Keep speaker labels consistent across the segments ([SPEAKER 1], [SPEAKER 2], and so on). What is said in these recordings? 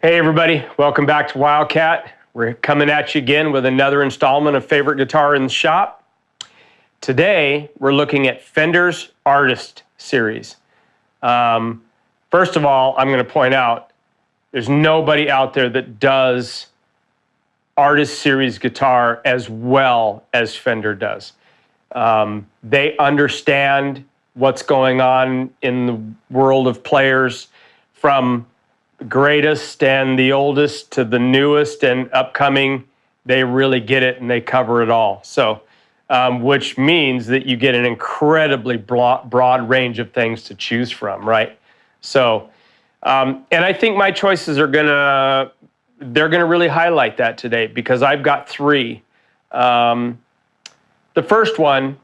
[SPEAKER 1] Hey everybody, welcome back to Wildcat. We're coming at you again with another installment of Favorite Guitar in the Shop. Today, we're looking at Fender's Artist Series. First of all, I'm going to point out, there's nobody out there that does Artist Series guitar as well as Fender does. They understand what's going on in the world of players, from the greatest and the oldest to the newest and upcoming. They really get it and they cover it all. So, which means that you get an incredibly broad range of things to choose from, right? So, and I think my choices are they're gonna really highlight that today, because I've got three. The first one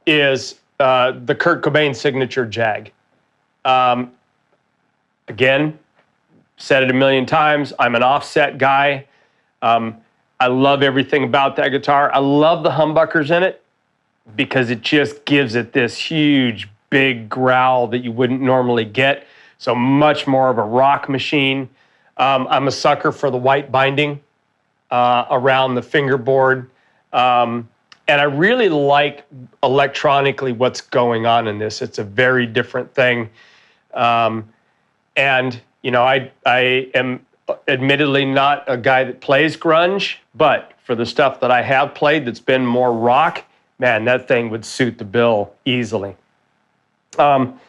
[SPEAKER 1] is the Kurt Cobain signature Jag. Again, said it a million times, I'm an offset guy. I love everything about that guitar. I love the humbuckers in it because it just gives it this huge, big growl that you wouldn't normally get. So much more of a rock machine. I'm a sucker for the white binding around the fingerboard. And I really like electronically what's going on in this. It's a very different thing. And, you know, I am admittedly not a guy that plays grunge, but for the stuff that I have played that's been more rock, man, that thing would suit the bill easily. I'm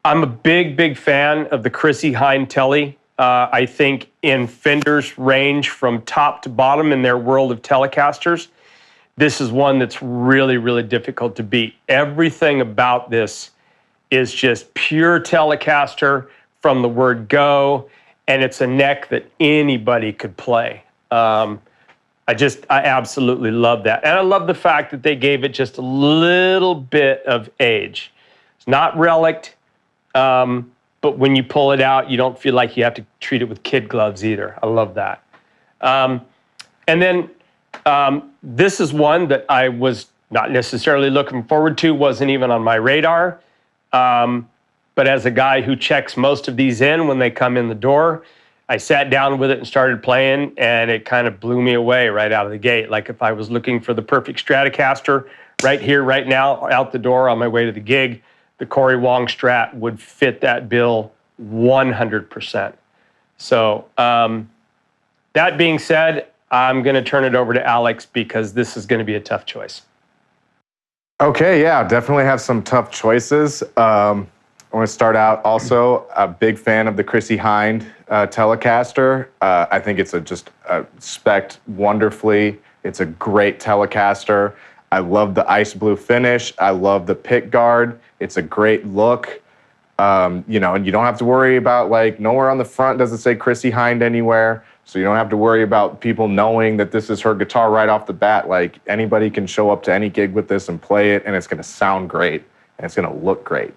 [SPEAKER 1] a big fan of the Chrissie Hynde Telly. I think in Fender's range from top to bottom in their world of Telecasters, this is one that's really difficult to beat. Everything about this is just pure Telecaster from the word go, and it's a neck that anybody could play. I absolutely love that. And I love the fact that they gave it just a little bit of age. It's not relict, but when you pull it out, you don't feel like you have to treat it with kid gloves either. I love that. And then this is one that I was not necessarily looking forward to, wasn't even on my radar. But as a guy who checks most of these in when they come in the door, I sat down with it and started playing, and it kind of blew me away right out of the gate. Like if I was looking for the perfect Stratocaster right here, right now, out the door on my way to the gig, the Corey Wong Strat would fit that bill 100%. So that being said, I'm going to turn it over to Alex because this is going to be a tough choice.
[SPEAKER 2] Okay, yeah, definitely have some tough choices. I want to start out also a big fan of the Chrissie Hynde Telecaster. I think it's just spec'd wonderfully. It's a great Telecaster. I love the ice blue finish. I love the pick guard. It's a great look. You know, and you don't have to worry about, like, nowhere on the front does it say Chrissie Hynde anywhere. So you don't have to worry about people knowing that this is her guitar right off the bat. Like, anybody can show up to any gig with this and play it, and it's going to sound great, and it's going to look great.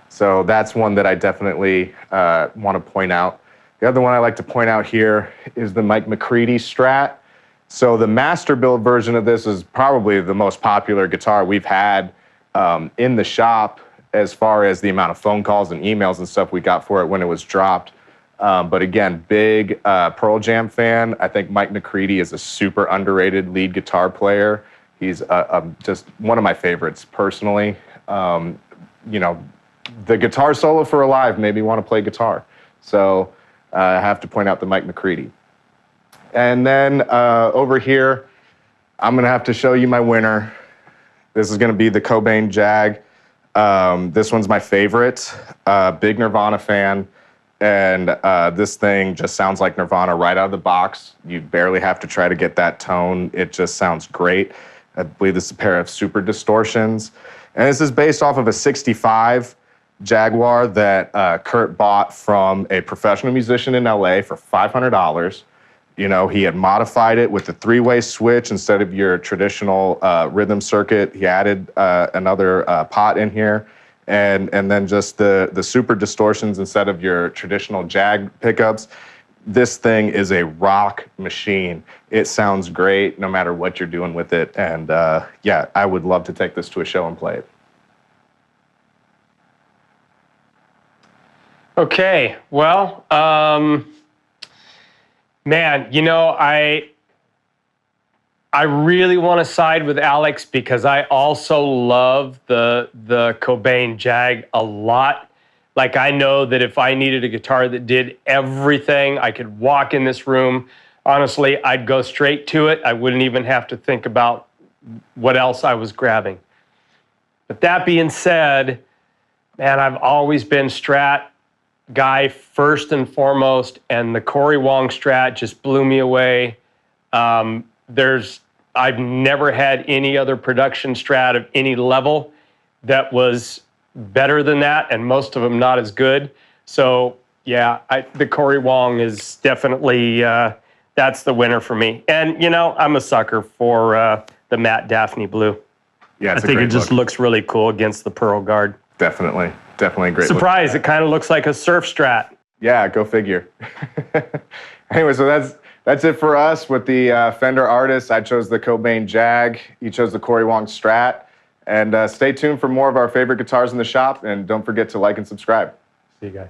[SPEAKER 2] So that's one that I definitely want to point out. The other one I like to point out here is the Mike McCready Strat. So the master build version of this is probably the most popular guitar we've had in the shop, as far as the amount of phone calls and emails and stuff we got for it when it was dropped. But again, big Pearl Jam fan. I think Mike McCready is a super underrated lead guitar player. He's just one of my favorites personally. You know, the guitar solo for Alive made me want to play guitar. So I have to point out the Mike McCready. And then over here, I'm going to have to show you my winner. This is going to be the Cobain Jag. This one's my favorite. Big Nirvana fan. And this thing just sounds like Nirvana right out of the box. You barely have to try to get that tone. It just sounds great. I believe this is a pair of super distortions. And this is based off of a 65 Jaguar that Kurt bought from a professional musician in LA for $500. You know, he had modified it with a three-way switch instead of your traditional rhythm circuit. He added another pot in here. And then just the super distortions instead of your traditional Jag pickups. This thing is a rock machine. It sounds great no matter what you're doing with it. And yeah, I would love to take this to a show and play it.
[SPEAKER 1] Okay, well, man, I really want to side with Alex because I also love the Cobain Jag a lot. Like, I know that if I needed a guitar that did everything, I could walk in this room. Honestly, I'd go straight to it. I wouldn't even have to think about what else I was grabbing. But that being said, man, I've always been Strat guy first and foremost, and the Corey Wong Strat just blew me away. I've never had any other production Strat of any level that was better than that, and most of them not as good. So yeah, the Corey Wong is definitely that's the winner for me. And I'm a sucker for the matte Daphne Blue.
[SPEAKER 2] Yeah,
[SPEAKER 1] I think it just looks really cool against the Pearl Guard.
[SPEAKER 2] Definitely a great
[SPEAKER 1] Surprise! It kind of looks like a surf Strat.
[SPEAKER 2] Yeah, go figure. Anyway, so that's it for us with the Fender artists. I chose the Cobain Jag. You chose the Corey Wong Strat. And stay tuned for more of our favorite guitars in the shop. And don't forget to like and subscribe.
[SPEAKER 1] See you guys.